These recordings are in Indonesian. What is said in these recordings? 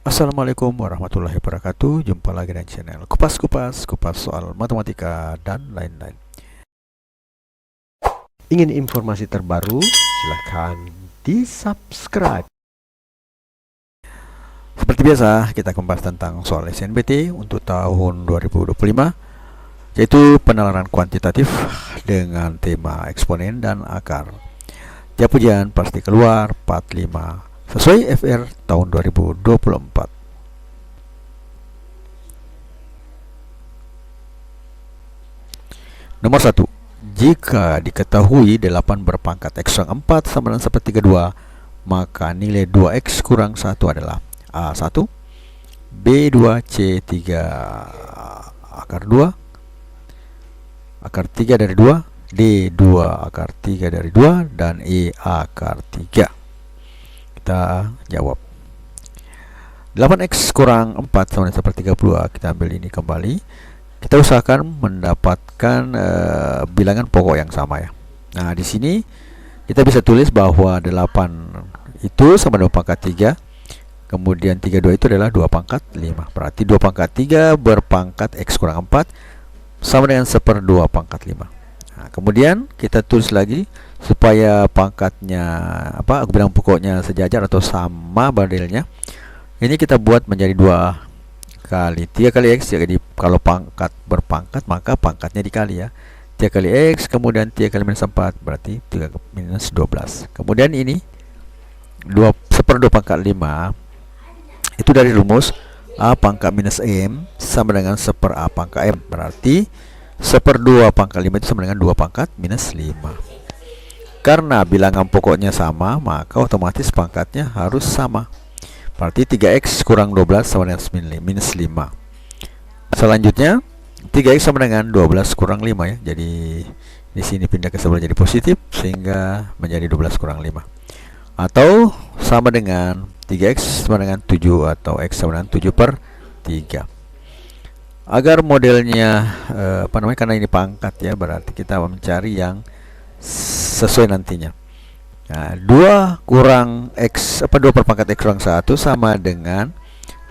Assalamualaikum warahmatullahi wabarakatuh. Jumpa lagi dengan channel Kupas soal matematika dan lain-lain. Ingin informasi terbaru? Silahkan di-subscribe. Seperti biasa, kita membahas tentang soal SNBT untuk tahun 2025, yaitu penalaran kuantitatif dengan tema eksponen dan akar. Jawab ujian pasti keluar 45 sesuai FR tahun 2024. Nomor 1. Jika diketahui 8 berpangkat X kurang 4 sama dengan sepertiga 2, maka nilai 2X kurang 1 adalah A1, B2C3 akar 2, akar 3 dari 2, D2 akar 3 dari 2, dan E akar 3. Kita jawab. 8X kurang 4 sama dengan sepertiga 2, kita ambil ini kembali. Kita usahakan mendapatkan bilangan pokok yang sama ya. Nah, di sini kita bisa tulis bahwa 8 itu sama dengan pangkat 3. Kemudian 32 itu adalah 2 pangkat 5. Berarti 2 pangkat 3 berpangkat X kurang 4 sama dengan 1/2 pangkat 5. Nah, kemudian kita tulis lagi supaya pangkatnya bilangan pokoknya sejajar atau sama bardelnya. Ini kita buat menjadi 2 kali 3 kali X. Jadi kalau pangkat berpangkat maka pangkatnya dikali ya. 3 kali X kemudian 3 kali minus 4 berarti 3 minus 12. Kemudian ini 1/2 pangkat 5 itu dari rumus A pangkat minus M sama dengan 1/A pangkat M. Berarti 1/2 pangkat 5 itu sama dengan 2 pangkat minus 5. Karena bilangan pokoknya sama, maka otomatis pangkatnya harus sama. Berarti 3X kurang 12 sama dengan minus 5. Selanjutnya 3X sama dengan 12 kurang 5 ya. Jadi di sini pindah ke sebelah jadi positif sehingga menjadi 12 kurang 5. Atau sama dengan 3X sama dengan 7 atau X sama dengan 7/3. Agar modelnya karena ini pangkat ya, berarti kita mencari yang sesuai nantinya. Nah, 2 kurang X 2 berpangkat X kurang 1 sama dengan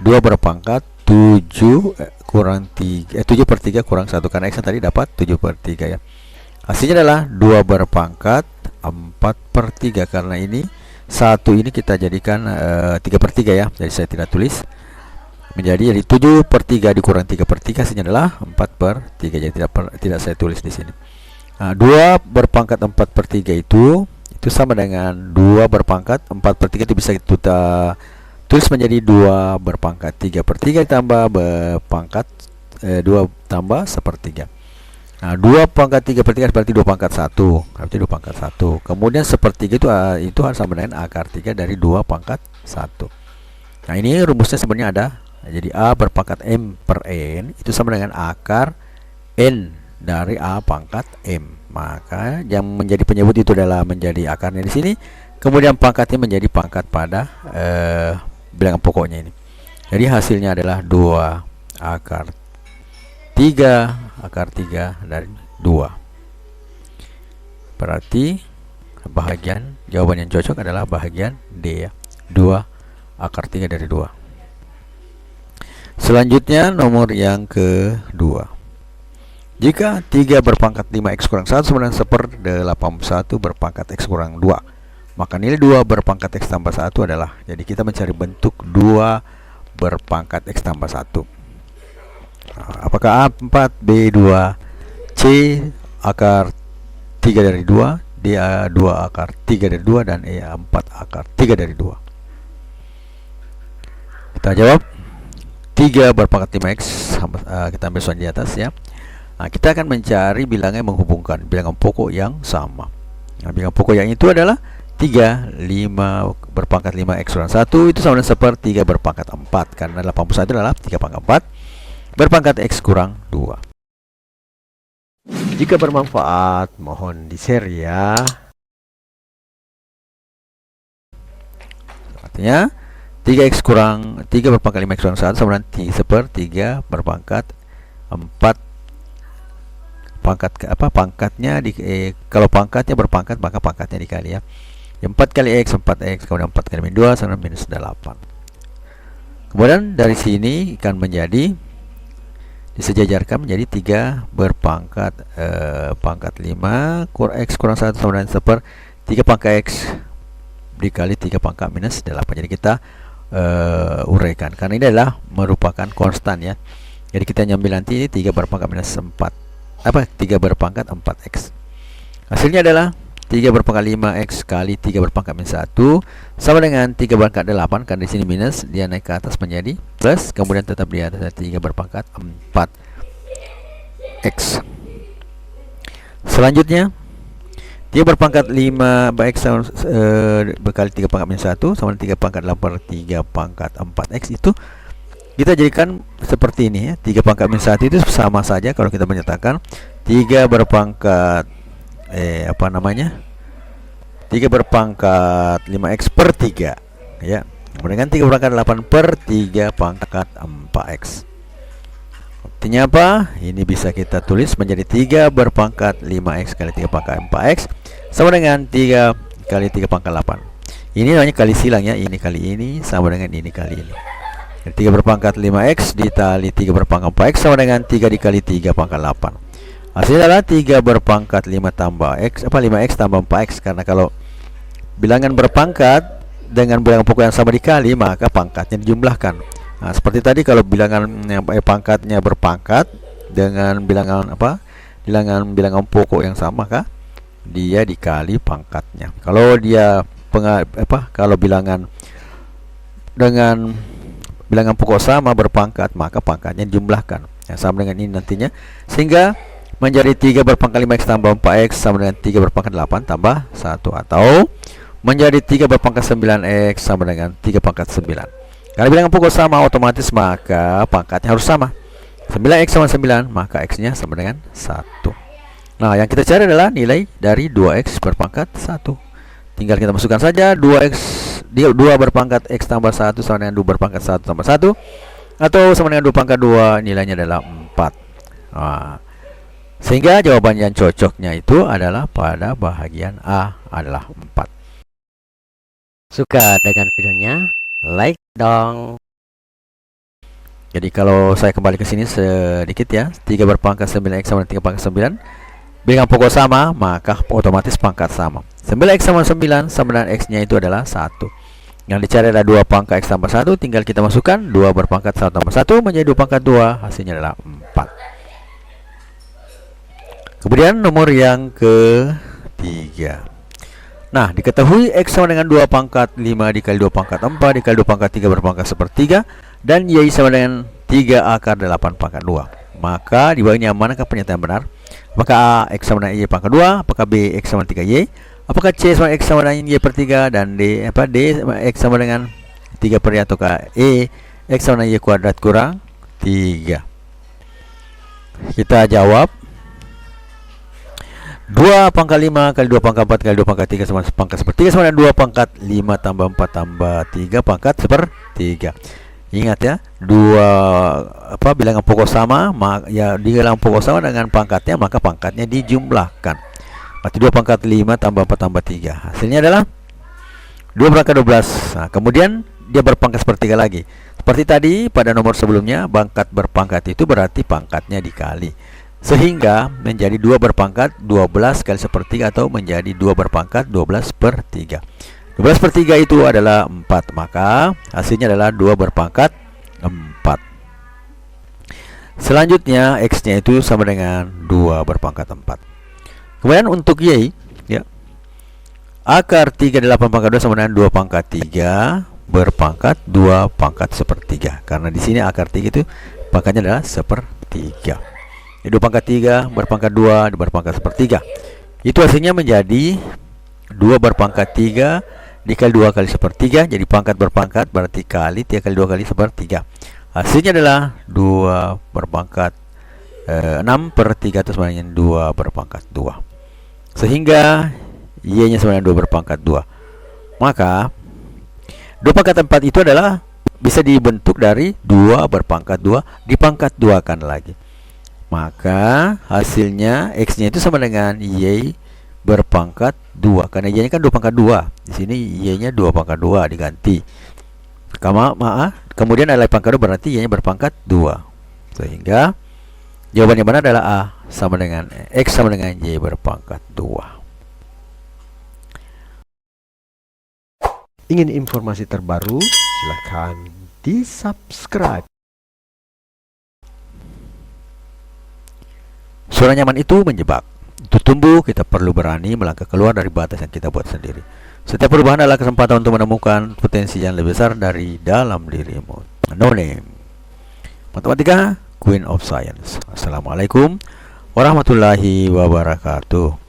2 berpangkat 7 kurang 3 7/3 kurang 1, karena X tadi dapat 7/3 ya. Hasilnya adalah 2 berpangkat 4/3, karena ini 1 ini kita jadikan 3/3 ya. Jadi saya tidak tulis. Jadi 7/3 dikurang 3/3 hasilnya adalah 4/3. Jadi tidak saya tulis di sini. Nah, 2 berpangkat 4/3 itu sama dengan 2 berpangkat 4/3 itu bisa kita tulis menjadi 2 berpangkat 3/3 ditambah berpangkat 2 tambah 1/3. Nah, 2 pangkat 3/3 berarti 2 pangkat 1. Berarti 2 pangkat 1. Kemudian 1/3 itu harus sama dengan akar 3 dari 2 pangkat 1. Nah, ini rumusnya sebenarnya ada. Jadi A berpangkat M per N itu sama dengan akar N dari A pangkat M. Maka yang menjadi penyebut itu adalah menjadi akarnya di sini. Kemudian pangkatnya menjadi pangkat pada bilangan pokoknya ini. Jadi hasilnya adalah 2 akar 3 dari 2. Berarti jawaban yang cocok adalah bahagian D ya. 2 akar 3 dari 2. Selanjutnya nomor yang kedua. Jika 3 berpangkat 5X kurang 1 sama dengan 1/81 berpangkat X kurang 2, maka nilai 2 berpangkat X tambah 1 adalah, jadi kita mencari bentuk 2 berpangkat X tambah 1. Apakah A4, B2, C akar 3 dari 2, D2 akar 3 dari 2, dan E4 akar 3 dari 2. Kita jawab 3 berpangkat 5X, kita ambil soal di atas ya. Nah, kita akan mencari bilangan yang menghubungkan bilangan pokok yang sama. Nah, bilangan pokok yang itu adalah 5 berpangkat 5X kurang 1 itu sama dengan 1/3 berpangkat 4, karena 81 adalah 3 pangkat 4 berpangkat X kurang 2. Jika bermanfaat, mohon di-share ya. Artinya 3 berpangkat 5X kurang 1 sama dengan 1/3 berpangkat 4 pangkatnya kalau pangkatnya berpangkat maka pangkatnya dikali ya. 4 kali X, 4X, kemudian 4 kali min 2 sama minus 8. Kemudian dari sini akan menjadi disejajarkan menjadi 3 berpangkat pangkat 5 X kurang 1 sama dengan 3 pangkat X dikali 3 pangkat minus 8. Jadi kita uraikan karena ini adalah merupakan konstan ya. Jadi kita nyambil nanti ini 3 berpangkat minus 4 3 berpangkat 4X. Hasilnya adalah 3 berpangkat 5X kali 3 berpangkat minus 1 sama dengan 3 berpangkat 8. Karena di sini minus, dia naik ke atas menjadi plus, kemudian tetap di atas 3 berpangkat 4X. Selanjutnya 3 berpangkat 5X berkali 3 pangkat minus 1 sama dengan 3 pangkat 8 per 3 pangkat 4X. Itu kita jadikan seperti ini ya. 3 pangkat minus 1 itu sama saja kalau kita menyatakan 3 berpangkat 3 berpangkat 5X per 3 ya, kemudian 3 berpangkat 8 per 3 pangkat 4X. Artinya apa? Ini bisa kita tulis menjadi 3 berpangkat 5X kali 3 pangkat 4X sama dengan 3 kali 3 pangkat 8. Ini namanya kali silang ya, ini kali ini sama dengan ini kali ini. 3 berpangkat 5X dikali 3 berpangkat 4X sama dengan 3 dikali 3 pangkat 8. Hasilnya adalah 3 berpangkat 5 tambah X 5X tambah 4X. Karena kalau bilangan berpangkat dengan bilangan pokok yang sama dikali, maka pangkatnya dijumlahkan. Nah, seperti tadi kalau bilangan pangkatnya berpangkat dengan bilangan bilangan pokok yang sama, maka dia dikali pangkatnya. Kalau dia kalau bilangan dengan bilangan pokok sama berpangkat, maka pangkatnya dijumlahkan. Yang sama dengan ini nantinya, sehingga menjadi 3 berpangkat 5X tambah 4X sama dengan 3 berpangkat 8 tambah 1, atau menjadi 3 berpangkat 9X sama dengan 3 pangkat 9. Karena bilangan pokok sama, otomatis maka pangkatnya harus sama. 9X sama 9, maka X-nya sama dengan 1. Nah, yang kita cari adalah nilai dari 2X berpangkat 1. Tinggal kita masukkan saja 2X 2 berpangkat X tambah 1 sama dengan 2 berpangkat 1 tambah 1, atau sama dengan 2 pangkat 2, nilainya adalah 4. Nah, sehingga jawaban yang cocoknya itu adalah pada bahagian A, adalah 4. Suka dengan videonya? Like dong. Jadi kalau saya kembali ke sini sedikit ya, 3 berpangkat 9X sama dengan 3 pangkat 9, bilangan pokok sama, maka otomatis pangkat sama. 9X sama 9 sama dengan X-nya itu adalah 1. Yang dicari adalah 2 pangkat X tambah 1, tinggal kita masukkan 2 berpangkat 1 tambah 1 menjadi 2 pangkat 2, hasilnya adalah 4. Kemudian nomor yang ketiga. Nah, diketahui X sama dengan 2 pangkat 5 dikali 2 pangkat 4 dikali 2 pangkat 3 berpangkat 1/3, dan Y sama dengan 3 akar 8 pangkat 2. Maka di bawahnya manakah pernyataan benar? Apakah A X sama dengan Y pangkat 2? Apakah B X sama 3Y? Apakah C sama X sama dengan Y per 3? Dan D X sama dengan 3 per Y? Ataukah E X sama dengan Y kuadrat kurang 3? Kita jawab 2 pangkat 5 kali 2 pangkat 4 kali 2 pangkat 3 sama pangkat 1/3 sama dengan 2 pangkat 5 tambah 4 tambah 3 pangkat 1/3. Ingat ya, bilangan pokok sama, ya bilangan pokok sama dengan pangkatnya, maka pangkatnya dijumlahkan. Berarti 2 pangkat 5 tambah 4 tambah 3. Hasilnya adalah 2 pangkat 12. Nah, kemudian dia berpangkat 1/3 lagi. Seperti tadi pada nomor sebelumnya, pangkat berpangkat itu berarti pangkatnya dikali, sehingga menjadi 2 berpangkat 12 kali 1/3, atau menjadi 2 berpangkat 12/3. 12/3 itu adalah 4, maka hasilnya adalah 2 berpangkat 4. Selanjutnya X-nya itu sama dengan 2 berpangkat 4. Kemudian untuk Y ya, akar 3 8 pangkat 2 sama dengan 2 pangkat 3 berpangkat 2 pangkat 1/3. Karena di sini akar 3 itu pangkatnya adalah 1/3. 2 pangkat 3 berpangkat 2 berpangkat 1/3. Itu hasilnya menjadi 2 berpangkat 3 dikali 2 kali 1/3. Jadi pangkat berpangkat berarti kali 3 kali 2 kali 1/3. Hasilnya adalah 2 berpangkat 6/3 itu sama dengan 2 berpangkat 2. Sehingga Y-nya sama dengan 2 berpangkat 2. Maka 2 pangkat 4 itu adalah bisa dibentuk dari 2 berpangkat 2 dipangkat 2 kan lagi. Maka hasilnya X-nya itu sama dengan Y berpangkat 2. Karena Y-nya kan 2 pangkat 2. Di sini Y-nya 2 pangkat 2 diganti. Maaf, kemudian nilai pangkat 2 berarti Y-nya berpangkat 2. Sehingga jawaban yang benar adalah A sama dengan X sama dengan Y berpangkat 2. Ingin informasi terbaru? Silakan di-subscribe. Zona nyaman itu menjebak. Untuk tumbuh, kita perlu berani melangkah keluar dari batas yang kita buat sendiri. Setiap perubahan adalah kesempatan untuk menemukan potensi yang lebih besar dari dalam dirimu. No name. Matematika, Queen of Science. Assalamualaikum warahmatullahi wabarakatuh.